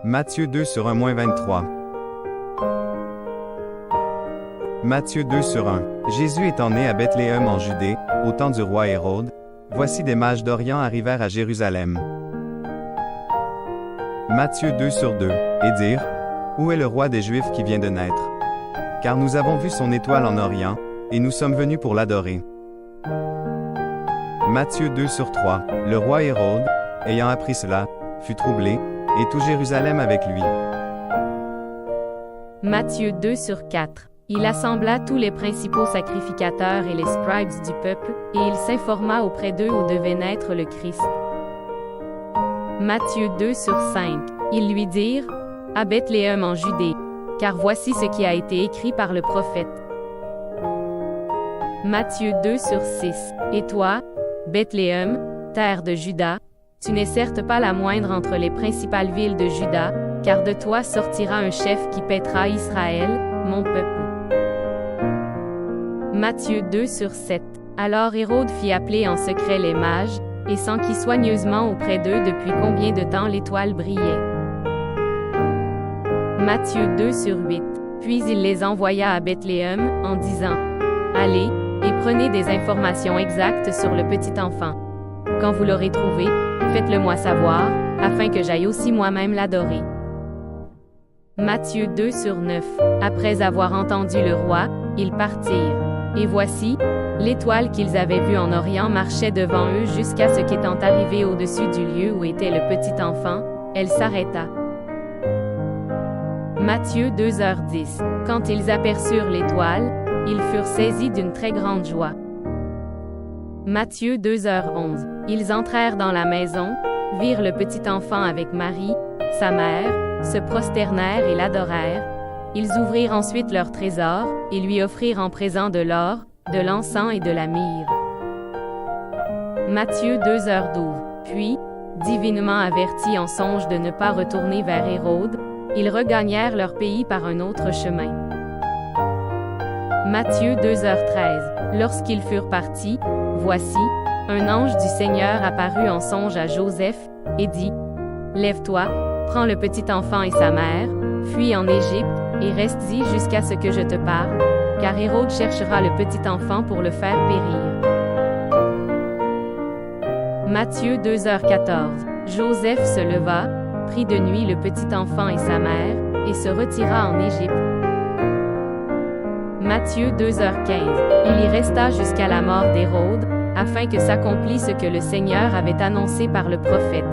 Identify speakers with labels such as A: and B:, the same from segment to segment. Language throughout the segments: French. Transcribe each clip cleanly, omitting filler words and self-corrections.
A: Matthieu 2 sur 1-23. Matthieu 2 sur 1. Jésus étant né à Bethléem en Judée, au temps du roi Hérode, voici des mages d'Orient arrivèrent à Jérusalem. Matthieu 2 sur 2. Et dirent, où est le roi des Juifs qui vient de naître? Car nous avons vu son étoile en Orient, et nous sommes venus pour l'adorer. Matthieu 2 sur 3. Le roi Hérode, ayant appris cela, fut troublé, et tout Jérusalem avec lui.
B: Matthieu 2 sur 4. Il assembla tous les principaux sacrificateurs et les scribes du peuple, et il s'informa auprès d'eux où devait naître le Christ. Matthieu 2 sur 5. Ils lui dirent, à Bethléem en Judée, car voici ce qui a été écrit par le prophète. Matthieu 2 sur 6. Et toi, Bethléem, terre de Juda, tu n'es certes pas la moindre entre les principales villes de Juda, car de toi sortira un chef qui paîtra Israël, mon peuple. Matthieu 2 sur 7. Alors Hérode fit appeler en secret les mages, et s'enquit soigneusement auprès d'eux depuis combien de temps l'étoile brillait. Matthieu 2 sur 8. Puis il les envoya à Bethléem, en disant, allez, et prenez des informations exactes sur le petit enfant. Quand vous l'aurez trouvé, faites-le-moi savoir, afin que j'aille aussi moi-même l'adorer. Matthieu 2 sur 9. Après avoir entendu le roi, ils partirent. Et voici, l'étoile qu'ils avaient vue en Orient marchait devant eux jusqu'à ce qu'étant arrivée au-dessus du lieu où était le petit enfant, elle s'arrêta. Matthieu 2h10. Quand ils aperçurent l'étoile, ils furent saisis d'une très grande joie. Matthieu 2h11. Ils entrèrent dans la maison, virent le petit enfant avec Marie, sa mère, se prosternèrent et l'adorèrent. Ils ouvrirent ensuite leur trésor, et lui offrirent en présent de l'or, de l'encens et de la myrrhe. Matthieu 2h12. Puis, divinement avertis en songe de ne pas retourner vers Hérode, ils regagnèrent leur pays par un autre chemin. Matthieu 2h13. Lorsqu'ils furent partis, voici, un ange du Seigneur apparut en songe à Joseph, et dit, lève-toi, prends le petit enfant et sa mère, fuis en Égypte, et reste-y jusqu'à ce que je te parle, car Hérode cherchera le petit enfant pour le faire périr. Matthieu 2h14. Joseph se leva, prit de nuit le petit enfant et sa mère, et se retira en Égypte. Matthieu 2h15. Il y resta jusqu'à la mort d'Hérode, afin que s'accomplisse ce que le Seigneur avait annoncé par le prophète.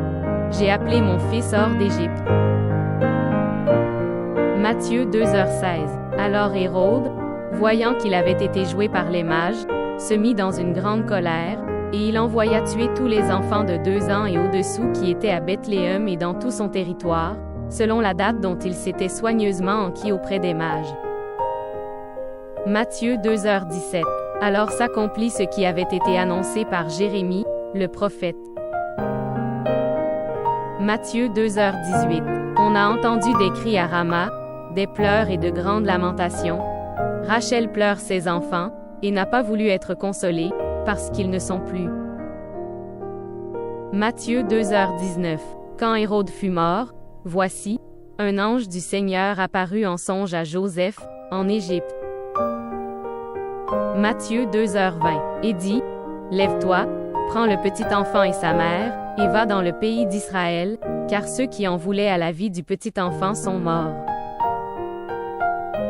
B: J'ai appelé mon fils hors d'Égypte. Matthieu 2h16. Alors Hérode, voyant qu'il avait été joué par les mages, se mit dans une grande colère, et il envoya tuer tous les enfants de 2 ans et au-dessous qui étaient à Bethléem et dans tout son territoire, selon la date dont il s'était soigneusement enquis auprès des mages. Matthieu 2h17. Alors s'accomplit ce qui avait été annoncé par Jérémie, le prophète. Matthieu 2h18. On a entendu des cris à Rama, des pleurs et de grandes lamentations. Rachel pleure ses enfants, et n'a pas voulu être consolée, parce qu'ils ne sont plus. Matthieu 2h19. Quand Hérode fut mort, voici, un ange du Seigneur apparut en songe à Joseph, en Égypte. Matthieu 2h20. Et dit, lève-toi, prends le petit enfant et sa mère, et va dans le pays d'Israël, car ceux qui en voulaient à la vie du petit enfant sont morts.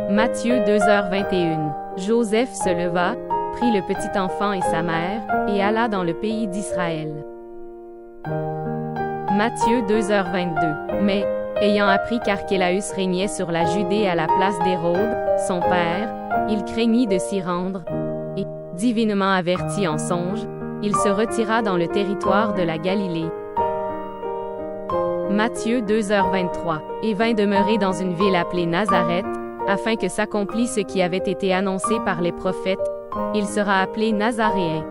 B: Matthieu 2h21. Joseph se leva, prit le petit enfant et sa mère, et alla dans le pays d'Israël. Matthieu 2h22. Mais, ayant appris qu'Archélaüs régnait sur la Judée à la place d'Hérode, son père, il craignit de s'y rendre, et, divinement averti en songe, il se retira dans le territoire de la Galilée. Matthieu 2h23. Et vint demeurer dans une ville appelée Nazareth, afin que s'accomplisse ce qui avait été annoncé par les prophètes, il sera appelé Nazaréen.